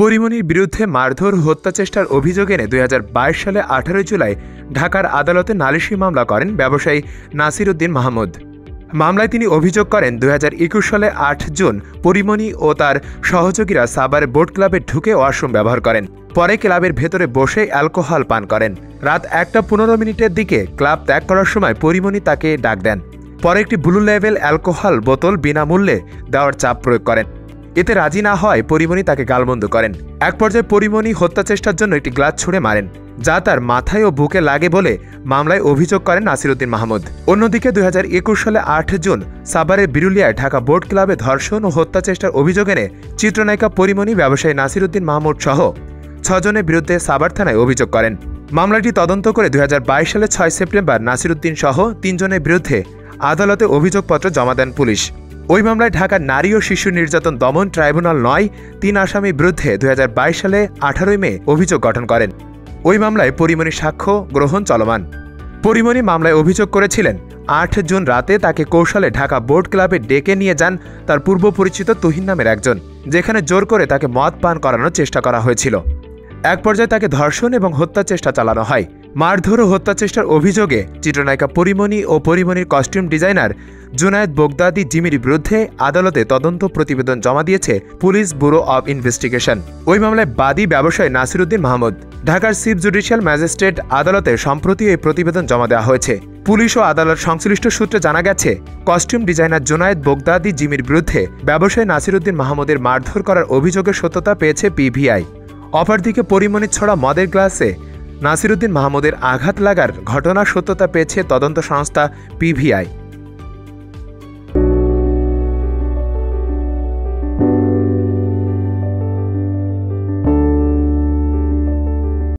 পরিমণির বিরুদ্ধে মারধর হত্যা চেষ্টার অভিযোগ এনে ২০২২ সালে ১৮ জুলাই ঢাকার আদালতে নালিশি মামলা করেন ব্যবসায়ী নাসির উদ্দিন মাহমুদ। মামলায় তিনি অভিযোগ করেন ২০২১ সালে ৮ জুন পরিমণি ও তার সহযোগীরা সাভার বোট ক্লাবে ঢুকে ওয়াশরুম ব্যবহার করেন। পরে ক্লাবের ভেতরে বসে অ্যালকোহল পান করেন। রাত ১টা ১৫ দিকে ক্লাব ত্যাগ করার সময় পরিমণি তাকে ডাক দেন। পরে একটি ব্লু লেভেল অ্যালকোহল বোতল বিনামূল্যে দেওয়ার চাপ প্রয়োগ করেন। এতে রাজি না হয় পরিমণি তাকে গালমন্দ করেন। এক পর্যায়ে পরিমণি হত্যা চেষ্টার জন্য একটি গ্লাস ছুঁড়ে মারেন, যা তার মাথায় ও বুকে লাগে বলে মামলায় অভিযোগ করেন নাসির উদ্দিন মাহমুদ। অন্যদিকে ২০২১ সালে ৮ জুন সাভারের বিরুলিয়ায় ঢাকা বোট ক্লাবে ধর্ষণ ও হত্যা চেষ্টার অভিযোগ এনে চিত্রনায়িকা পরিমণি ব্যবসায়ী নাসির উদ্দিন মাহমুদ সহ ৬ জনের বিরুদ্ধে সাভার থানায় অভিযোগ করেন। মামলাটি তদন্ত করে ২০২২ সালে ৬ সেপ্টেম্বর নাসির উদ্দিন সহ ৩ জনের বিরুদ্ধে আদালতে অভিযোগপত্র জমা দেন পুলিশ। ওই মামলায় ঢাকার নারী ও শিশু নির্যাতন দমন ট্রাইব্যুনাল ৯ ৩ আসামির বিরুদ্ধে ২০২২ সালে ১৮ মে অভিযোগ গঠন করেন। ওই মামলায় পরিমণি সাক্ষ্য গ্রহণ চলমান। পরিমণি মামলায় অভিযোগ করেছিলেন ৮ জুন রাতে তাকে কৌশলে ঢাকা বোট ক্লাবে ডেকে নিয়ে যান তার পূর্ব পরিচিত তুহিন নামের একজন, যেখানে জোর করে তাকে মদ পান করানোর চেষ্টা করা হয়েছিল। এক পর্যায়ে তাকে ধর্ষণ এবং হত্যা চেষ্টা চালানো হয়। মারধর ও হত্যা চেষ্টার অভিযোগে চিত্রনায়িকা পরিমণি ও পরিমণির কস্টিউম ডিজাইনার জুনায়েদ বোগদাদি জিমির বিরুদ্ধে আদালতে তদন্ত প্রতিবেদন জমা দিয়েছে পুলিশ ব্যুরো অব ইনভেস্টিগেশন। ওই মামলায় বাদী ব্যবসায়ী নাসির উদ্দিন মাহমুদ। ঢাকার চিফ জুডিশিয়াল ম্যাজিস্ট্রেট আদালতে সম্প্রতি এই প্রতিবেদন জমা দেওয়া হয়েছে। পুলিশ ও আদালত সংশ্লিষ্ট সূত্রে জানা গেছে, কস্টিউম ডিজাইনার জুনায়েদ বোগদাদি জিমির বিরুদ্ধে ব্যবসায়ী নাসির উদ্দিন মাহমুদের মারধর করার অভিযোগের সত্যতা পেয়েছে পিভিআই। অপরদিকে পরিমণির ছড়া মদের গ্লাসে নাসির উদ্দিন মাহমুদের আঘাত লাগার ঘটনার সত্যতা পেয়েছে তদন্ত সংস্থা পিভিআই।